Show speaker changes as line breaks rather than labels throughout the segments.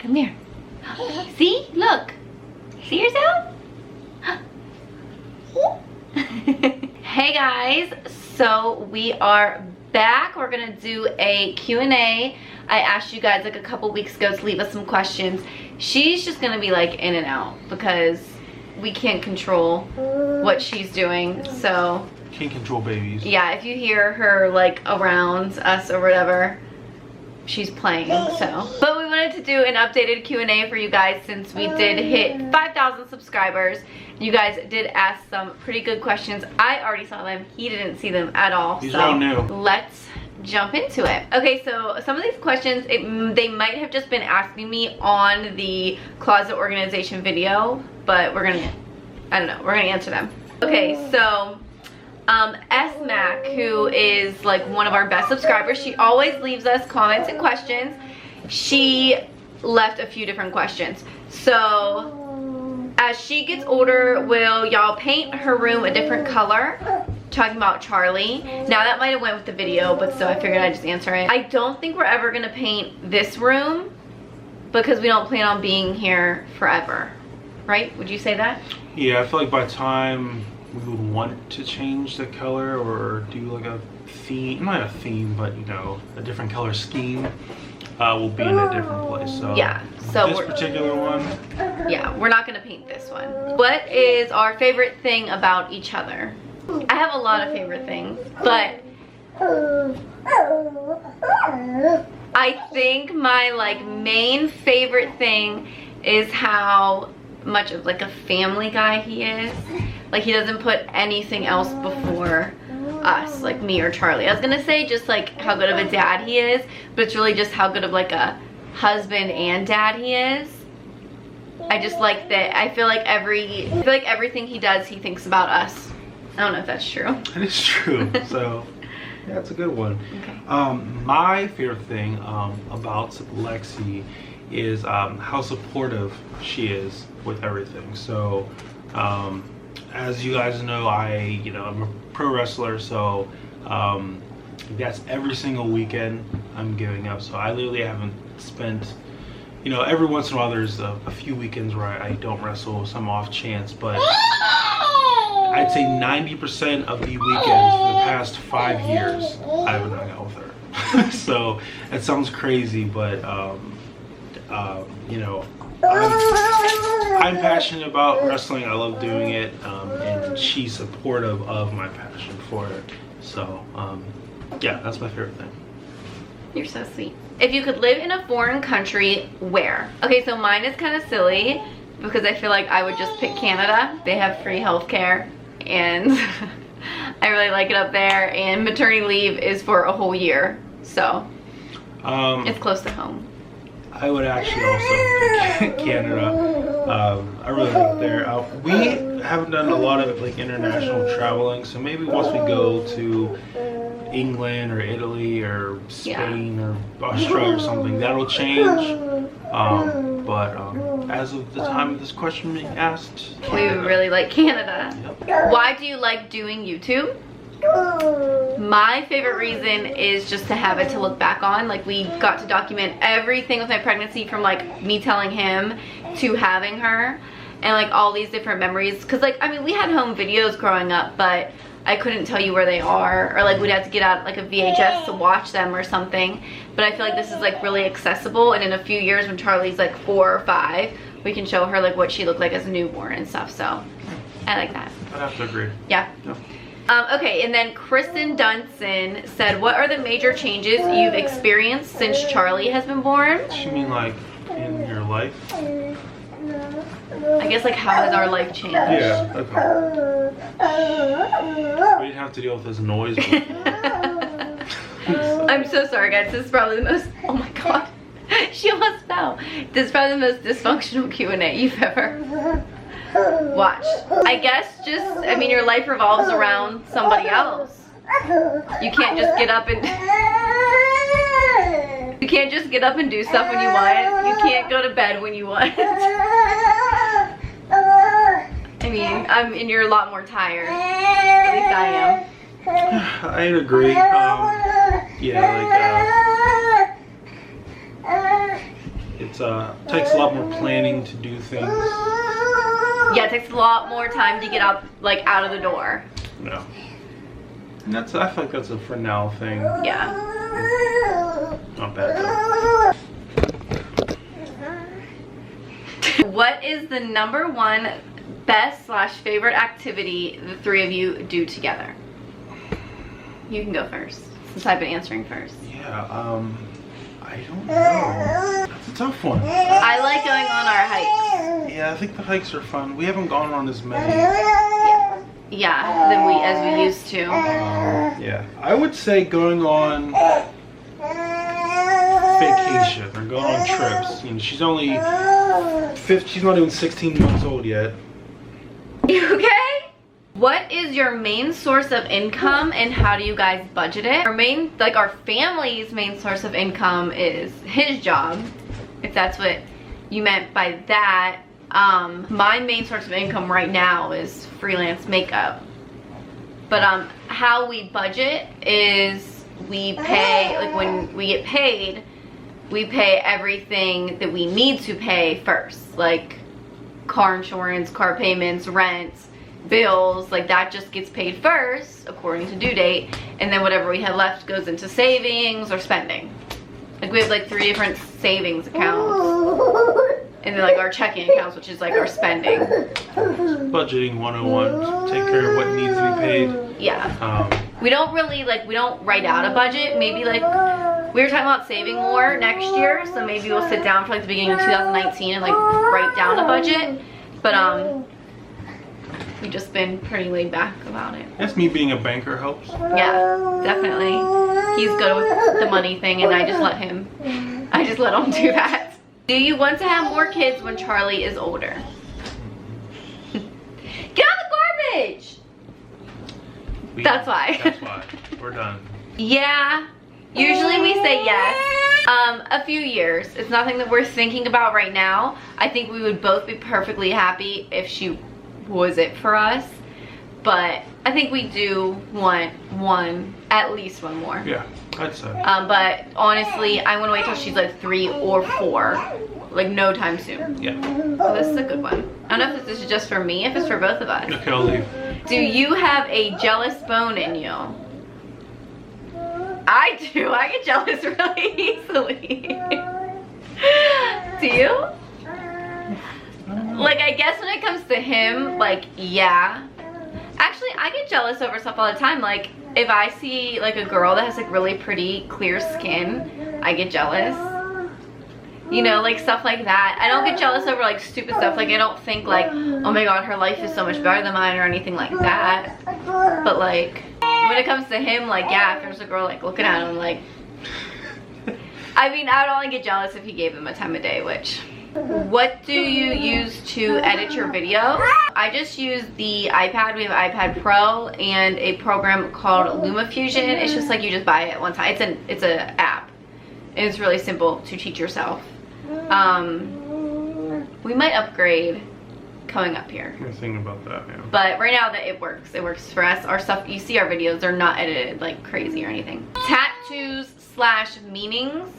Come here. See? Look. See yourself? Hey guys, so we are back. We're gonna do a Q&A. I asked you guys like a couple weeks ago to leave us some questions. She's just gonna be like in and out because we can't control what she's doing, so.
Can't control babies.
Yeah, if you hear her like around us or whatever, she's playing, so. But we wanted to do an updated Q&A for you guys since we did hit 5,000 subscribers. You guys did ask some pretty good questions. I already saw them. He didn't see them at all.
These are all new.
Let's jump into it. Okay, so some of these questions, they might have just been asking me on the closet organization video, but we're gonna, I don't know, we're gonna answer them. Okay, so S Mac, who is like one of our best subscribers, she always leaves us comments and questions. She left a few different questions. So as she gets older, will y'all paint her room a different color? Talking about Charlie. Now that might have went with the video, but still I figured I'd just answer it. I don't think we're ever gonna paint this room because we don't plan on being here forever, right? Would you say that?
Yeah, I feel like by the time we would want to change the color or do like a theme, not a theme, but you know, a different color scheme, we'll be in a different place. So
yeah, so
this particular one,
yeah, we're not gonna paint this one. What is our favorite thing about each other? I have a lot of favorite things, but I think my like main favorite thing is how much of like a family guy he is. Like he doesn't put anything else before us, like me or Charlie. I was gonna say just like how good of a dad he is, but it's really just how good of like a husband and dad he is. I just like that. I feel like everything he does, he thinks about us. I don't know if that's true.
It is true. So yeah, it's a good one.
Okay.
My favorite thing about Lexi is how supportive she is with everything. So as you guys know, I'm a pro wrestler, so that's every single weekend I'm giving up. So I literally haven't spent, every once in a while there's a few weekends where I don't wrestle, some off chance, but I'd say 90% of the weekends for the past 5 years I haven't hung out with her. So it sounds crazy, but I'm passionate about wrestling. I love doing it, and she's supportive of my passion for it. So yeah, that's my favorite thing.
You're so sweet. If you could live in a foreign country, where? Okay, so mine is kind of silly because I feel like I would just pick Canada. They have free healthcare and I really like it up there, and maternity leave is for a whole year, so it's close to home.
I would actually also pick Canada. I really like it there. We haven't done a lot of like international traveling, so maybe once we go to England or Italy or Spain or Australia or something, that'll change. But as of the time of this question being asked,
Canada. We really like Canada.
Yep.
Why do you like doing YouTube? My favorite reason is just to have it to look back on. Like we got to document everything with my pregnancy, from like me telling him to having her, and like all these different memories. Because like, I mean, we had home videos growing up, but I couldn't tell you where they are, or like we'd have to get out like a VHS to watch them or something. But I feel like this is like really accessible, and in a few years when Charlie's like 4 or 5, we can show her like what she looked like as a newborn and stuff. So I like that.
I'd have to agree.
Yeah. Okay, and then Kristen Dunson said, what are the major changes you've experienced since Charlie has been born?
You mean like in your life?
I guess like how has our life changed?
Yeah, okay. We didn't have to deal with this noise.
I'm so sorry guys, this is probably the most, oh my god, she almost fell. This is probably the most dysfunctional Q&A you've ever watched. I guess just, I mean, your life revolves around somebody else. You can't just get up and you can't just get up and do stuff when you want. You can't go to bed when you want. I mean, and you're a lot more tired. At least I am.
I'd agree. Yeah, like it's takes a lot more planning to do things.
Yeah, it takes a lot more time to get out of the door.
Yeah. And I feel like that's a for now thing.
Yeah.
Not bad though.
What is the #1 best/favorite activity the three of you do together? You can go first, since I've been answering first.
Yeah, I don't know. That's a tough one.
I like going on our hikes.
Yeah, I think the hikes are fun. We haven't gone on as many.
Yeah, as we used to.
Yeah, I would say going on vacation or going on trips. You know, she's only she's not even 16 months old yet.
You okay? What is your main source of income and how do you guys budget it? Our family's main source of income is his job, if that's what you meant by that. My main source of income right now is freelance makeup. But how we budget is we pay, like when we get paid, we pay everything that we need to pay first. Like car insurance, car payments, rent, bills, like that just gets paid first according to due date. And then whatever we have left goes into savings or spending. Like we have like 3 different savings accounts. And then like our checking accounts, which is like our spending.
Budgeting 101, take care of what needs to be paid.
Yeah. We don't really we don't write out a budget. Maybe like we were talking about saving more next year, so maybe we'll sit down for like the beginning of 2019 and like write down a budget. But we've just been pretty laid back about it.
That's me being a banker helps.
Yeah, definitely. He's good with the money thing, and I just let him do that. Do you want to have more kids when Charlie is older? Get out the garbage! That's why.
That's why. We're done.
Yeah. Usually we say yes. A few years. It's nothing that we're thinking about right now. I think we would both be perfectly happy if she was it for us. But I think we do want at least one more.
Yeah, I'd say.
But honestly, I want to wait till she's like 3 or 4. Like no time soon.
Yeah.
So this is a good one. I don't know if this is just for me, if it's for both of us.
Okay, I'll leave.
Do you have a jealous bone in you? I do. I get jealous really easily. Do you? Like, I guess when it comes to him, like, yeah. Actually, I get jealous over stuff all the time. Like, if I see, like, a girl that has, like, really pretty, clear skin, I get jealous. You know, like, stuff like that. I don't get jealous over, like, stupid stuff. Like, I don't think, like, oh my god, her life is so much better than mine or anything like that. But, like, when it comes to him, like, yeah, if there's a girl, like, looking at him, like... I mean, I would only get jealous if he gave them a time of day, which... What do you use to edit your videos? I just use the iPad. We have iPad Pro and a program called LumaFusion. It's just like you just buy it one time. It's an app. And it's really simple to teach yourself. We might upgrade coming up here.
I'm thinking about that, yeah.
But right now that it works for us. Our stuff, you see our videos, they're not edited like crazy or anything. Tattoos/meanings.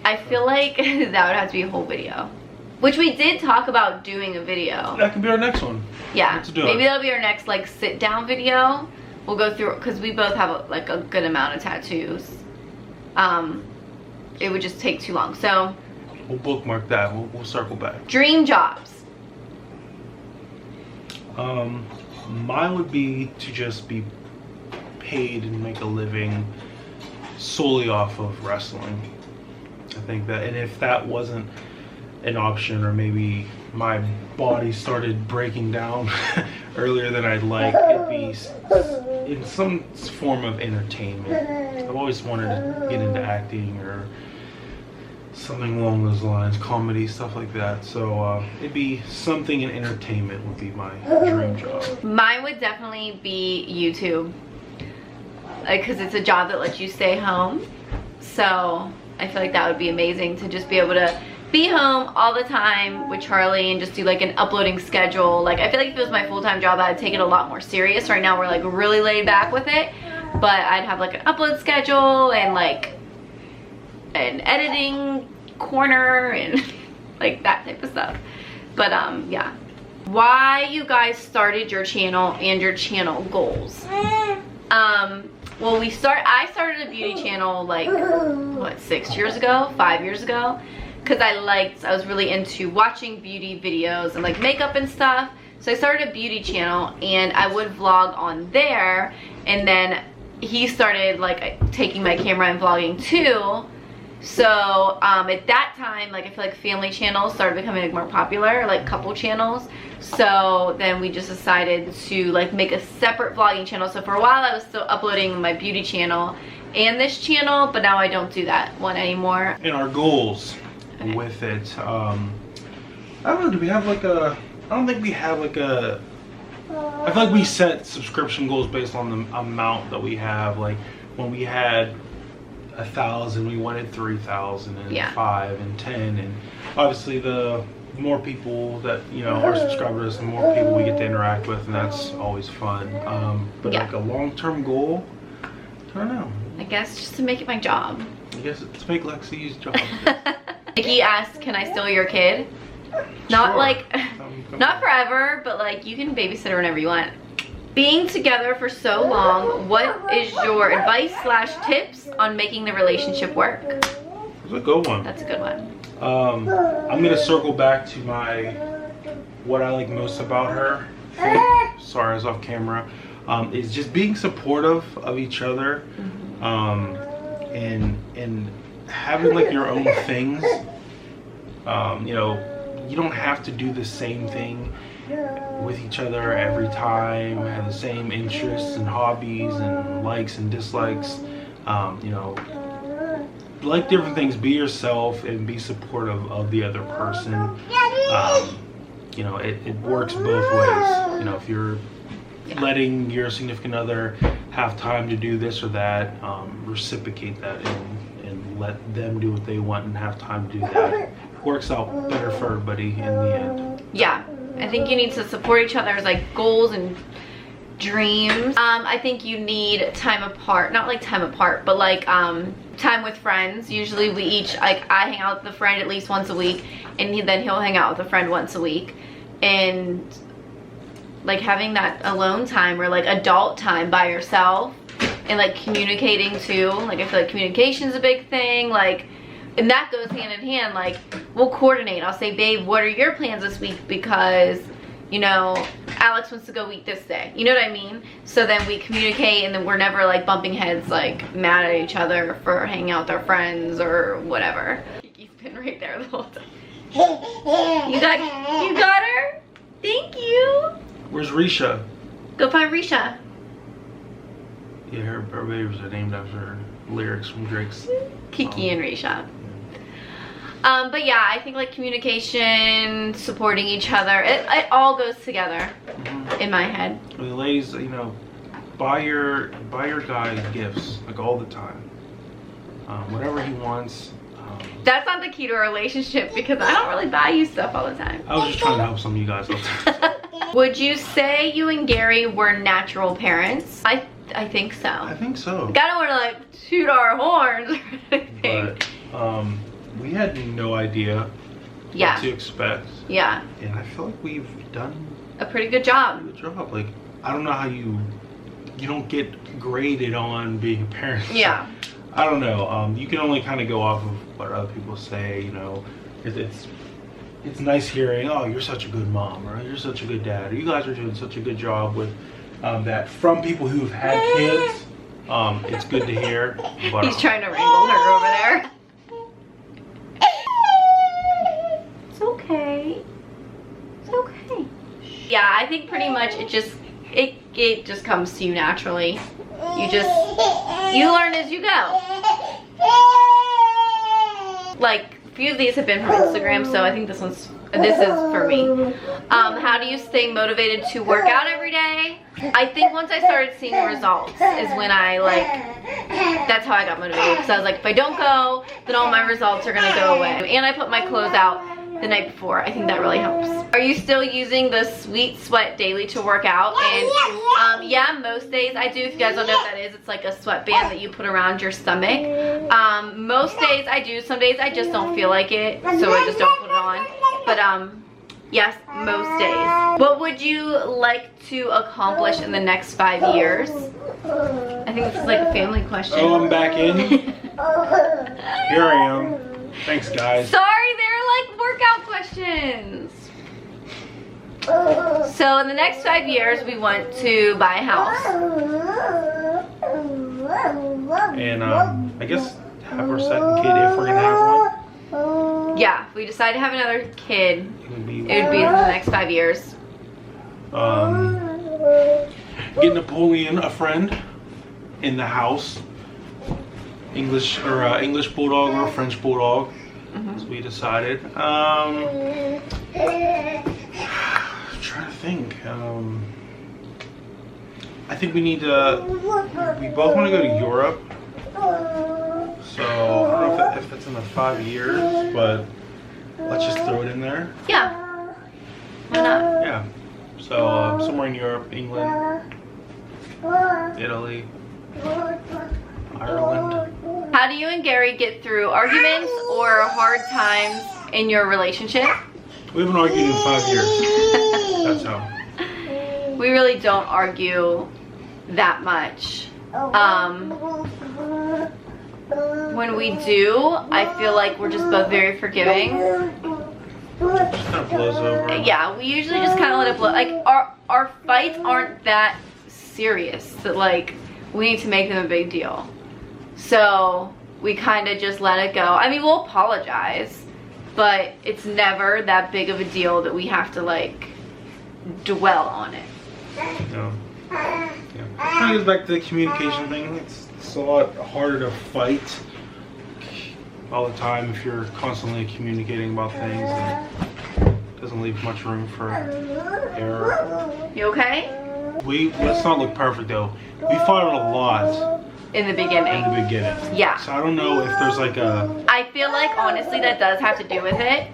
I feel like that would have to be a whole video. Which we did talk about doing a video.
That could be our next one.
Yeah,
Let's do
maybe
it.
that'll be our next like sit down video. We'll go through, because we both have like a good amount of tattoos. It would just take too long. So
we'll bookmark that. We'll circle back.
Dream jobs.
Mine would be to just be paid and make a living solely off of wrestling. I think that, and if that wasn't an option, or maybe my body started breaking down earlier than I'd like, it'd be in some form of entertainment. I've always wanted to get into acting or something along those lines, comedy, stuff like that. So it'd be something in entertainment would be my dream job.
Mine would definitely be YouTube, because it's a job that lets you stay home. So I feel like that would be amazing to just be able to be home all the time with Charlie and just do like an uploading schedule. Like, I feel like if it was my full-time job, I'd take it a lot more serious. Right now we're like really laid back with it, but I'd have like an upload schedule and like an editing corner and like that type of stuff. But yeah. Why you guys started your channel and your channel goals? Well, I started a beauty channel like, what, 6 years ago, 5 years ago? Because I was really into watching beauty videos and like makeup and stuff. So I started a beauty channel and I would vlog on there, and then he started like taking my camera and vlogging too. So at that time, like I feel like family channels started becoming like more popular, like couple channels. So then we just decided to like make a separate vlogging channel. So for a while I was still uploading my beauty channel and this channel, but now I don't do that one anymore.
And our goals with it, I don't know, do we have like a, I don't think we have like a, I feel like we set subscription goals based on the amount that we have. Like when we had 1,000, we wanted 3,000 and 5 and 10, and obviously the more people that, you know, are subscribers, the more people we get to interact with, and that's always fun. But like a long-term goal, I don't know.
I guess just to make it my job.
I guess it's to make Lexi's job.
Nikki asked, can I steal your kid? Not like, not forever, but like you can babysit her whenever you want. Being together for so long, what is your advice / tips on making the relationship work?
That's a good one.
That's a good one.
I'm gonna circle back to what I like most about her. Sorry, I was off camera. Is just being supportive of each other, and having like your own things. You know, you don't have to do the same thing with each other every time, have the same interests and hobbies and likes and dislikes. You know, like different things, be yourself and be supportive of the other person. You know, it works both ways. You know, if you're letting your significant other have time to do this or that, reciprocate that and let them do what they want and have time to do that. It works out better for everybody in the end.
Yeah. I think you need to support each other's like goals and dreams. I think you need time apart, not like time apart, but like time with friends. Usually we each, like I hang out with a friend at least once a week, and then he'll hang out with a friend once a week. And like having that alone time or like adult time by yourself, and like communicating too. Like I feel like communication is a big thing. Like, and that goes hand in hand. Like we'll coordinate. I'll say, babe, what are your plans this week? Because, you know, Alex wants to go eat this day. You know what I mean? So then we communicate, and then we're never like bumping heads, like mad at each other for hanging out with our friends or whatever. Kiki's been right there the whole time. You got her? Thank you.
Where's Risha?
Go find Risha.
Yeah, her babies are named after lyrics from Drake's
Kiki and Risha. But yeah, I think like communication, supporting each other, it all goes together in my head.
The ladies, you know, buy your guy gifts like all the time. Whatever he wants.
That's not the key to a relationship, because I don't really buy you stuff all the time.
I was just trying to help some of you guys out.
Would you say you and Gary were natural parents? I think so.
I think so.
Like, I don't want to like toot our horns or anything.
But we had no idea what to expect. Yeah. And I feel like we've done
a pretty good job.
Like, I don't know how you don't get graded on being a parent.
Yeah.
I don't know. You can only kind of go off of what other people say. You know, it's nice hearing, oh, you're such a good mom, or you're such a good dad, or you guys are doing such a good job with that from people who've had kids. It's good to hear. But,
he's trying to wrangle her over there. It's okay. It's okay. Yeah, I think pretty much it just comes to you naturally. You learn as you go. Like, a few of these have been from Instagram, so I think this is for me. How do you stay motivated to work out every day? I think once I started seeing results is when I that's how I got motivated. Because I was like, if I don't go, then all my results are gonna go away. And I put my clothes out the night before. I think that really helps. Are you still using the Sweet Sweat Daily to work out? And yeah, most days I do. If you guys don't know what that is, it's like a sweatband that you put around your stomach. Most days I do. Some days I just don't feel like it, so I just don't put it on. But yes, most days. What would you like to accomplish in the next 5 years? I think this is like a family question.
Oh, I'm back in. Here I am. Thanks, guys.
Sorry, they're like workout questions. So in the next 5 years, we want to buy a house.
And I guess have our second kid if we're gonna have one.
Yeah, if we decide to have another kid,
It would be
it would be in the next 5 years.
get Napoleon a friend in the house. English bulldog or French bulldog. So we decided. I'm trying to think. I think we need to. We both want to go to Europe. So I don't know if that's in the 5 years, but let's just throw it in there.
Yeah. Why not?
Yeah. So somewhere in Europe, England, Italy, Ireland.
How do you and Gary get through arguments or hard times in your relationship?
We haven't argued in 5 years. That's how.
We really don't argue that much. When we do, I feel like we're just both very forgiving.
Just kind of blows over.
Yeah, we usually just kind of let it blow. Like our fights aren't that serious that like we need to make them a big deal. So we kind of just let it go. I mean, we'll apologize, but it's never that big of a deal that we have to like dwell on it.
No. Yeah. It kind of goes back to the communication thing. It's a lot harder to fight all the time if you're constantly communicating about things, and it doesn't leave much room for error.
You okay?
Let's not look perfect though. We fought a lot
In the beginning.
in the beginning.
Yeah.
So I don't know if there's like a.
I feel like honestly that does have to do with it.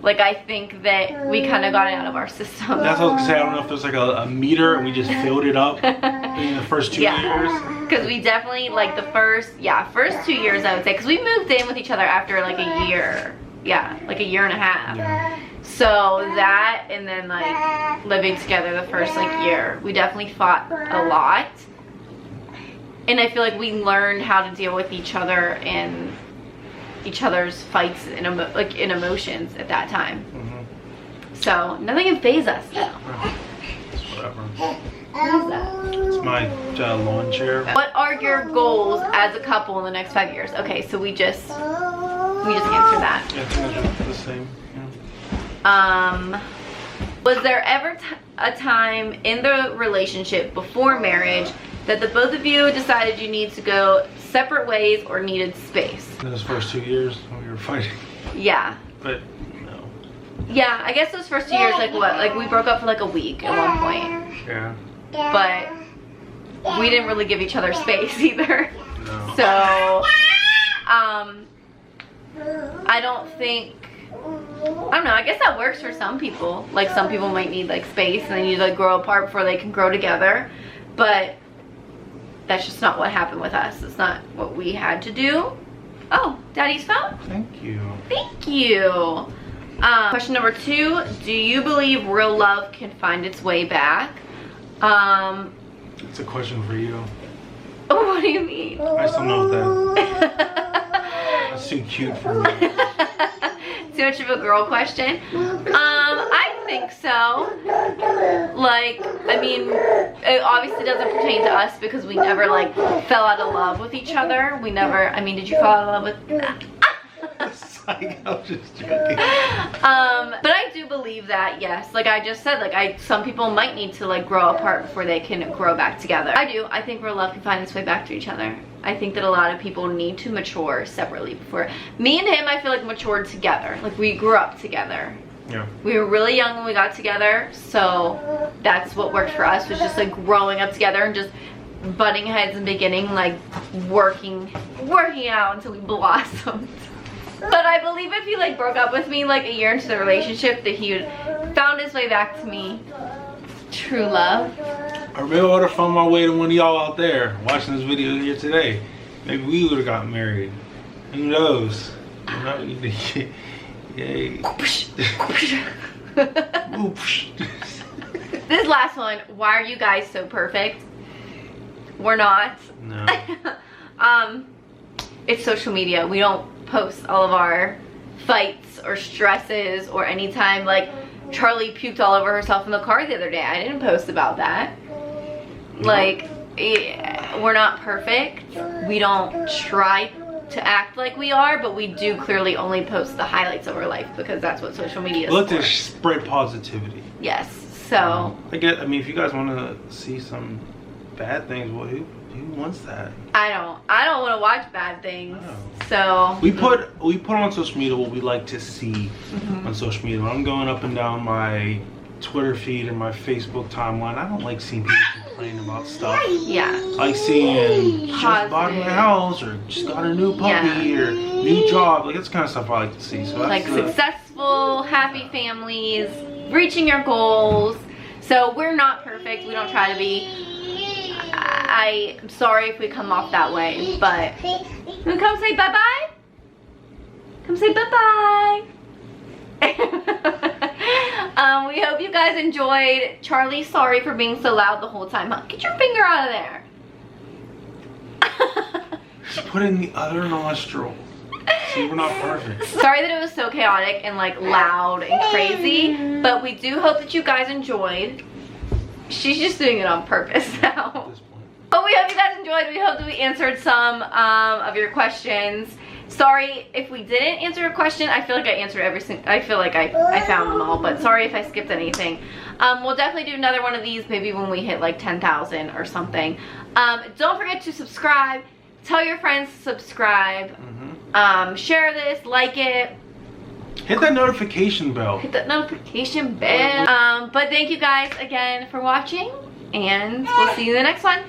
Like I think that we kind of got it out of our system.
That's what I was gonna say. I don't know if there's like a meter and we just filled it up in the first 2 years.
Because we definitely like the first 2 years I would say. Because we moved in with each other after like a year. Yeah, like a year and a half.
Yeah.
So that and then like living together the first like year, we definitely fought a lot. And I feel like we learned how to deal with each other and each other's fights and in emotions at that time. So nothing can phase us now.
It's whatever.
What is that?
It's my lawn chair.
What are your goals as a couple in the next 5 years? Okay, so we just answered that.
Yeah, I think that's the same. Yeah.
Was there ever a time in the relationship before marriage that the both of you decided you need to go separate ways or needed space?
In those first 2 years when we were fighting.
Yeah.
But no.
Yeah, I guess those first 2 years, like what? Like we broke up for like a week at one point.
Yeah.
But we didn't really give each other space either.
No.
So, I don't think, I don't know, I guess that works for some people. Like some people might need like space and they need to like grow apart before they can grow together. But that's just not what happened with us. It's not what we had to do. Oh, Daddy's phone?
Thank you.
Thank you. Question number 2, do you believe real love can find its way back?
It's a question for you.
Oh, what do you mean?
I still know that. That's too cute for me.
Too much of a girl question? I think so. Like, I mean, it obviously doesn't pertain to us because we never like fell out of love with each other. We never, I mean, did you fall out of love with?
I was just joking.
But I do believe that, yes. Like I just said, like some people might need to like grow apart before they can grow back together. I do. I think real love can find its way back to each other. I think that a lot of people need to mature separately before. Me and him, I feel like matured together. Like we grew up together.
Yeah.
We were really young when we got together, so that's what worked for us, was just like growing up together and just butting heads and beginning like working out until we blossomed. But I believe if he like broke up with me like a year into the relationship, that he would found his way back to me. True love.
Or maybe I would have found my way to one of y'all out there watching this video here today. Maybe we would have gotten married. Who knows? You know, yay.
This last one, why are you guys so perfect? We're not.
No.
It's social media. We don't post all of our fights or stresses or anytime like Charlie puked all over herself in the car the other day. I didn't post about that. Like, we're not perfect. We don't try to act like we are, but we do clearly only post the highlights of our life because that's what social media is
Look
for.
to spread positivity.
Yes. So
I mean, if you guys want to see some bad things, well, who wants that?
I don't want to watch bad things.
No.
So
we put on social media what we like to see on social media. When I'm going up and down my Twitter feed and my Facebook timeline, I don't like seeing people complain about stuff.
Yeah.
I like seeing just bought my house or just got a new puppy or new job. Like, that's the kind of stuff I like to see. So that's
like successful, happy families, reaching your goals. So we're not perfect. We don't try to be. I'm sorry if we come off that way, but come say bye-bye. Come say bye-bye. We hope you guys enjoyed. Charlie, sorry for being so loud the whole time. Huh? Get your finger out of there.
Just put in the other nostril. See, we're not perfect.
Sorry that it was so chaotic and like loud and crazy, but we do hope that you guys enjoyed. She's just doing it on purpose now. But we hope you guys enjoyed. We hope that we answered some of your questions. Sorry if we didn't answer a question. I feel like I answered every single. I feel like I found them all. But sorry if I skipped anything. We'll definitely do another one of these maybe when we hit like 10,000 or something. Don't forget to subscribe. Tell your friends to subscribe. Share this, like it.
Hit that notification bell.
Hit that notification bell. But thank you guys again for watching, and we'll see you in the next one.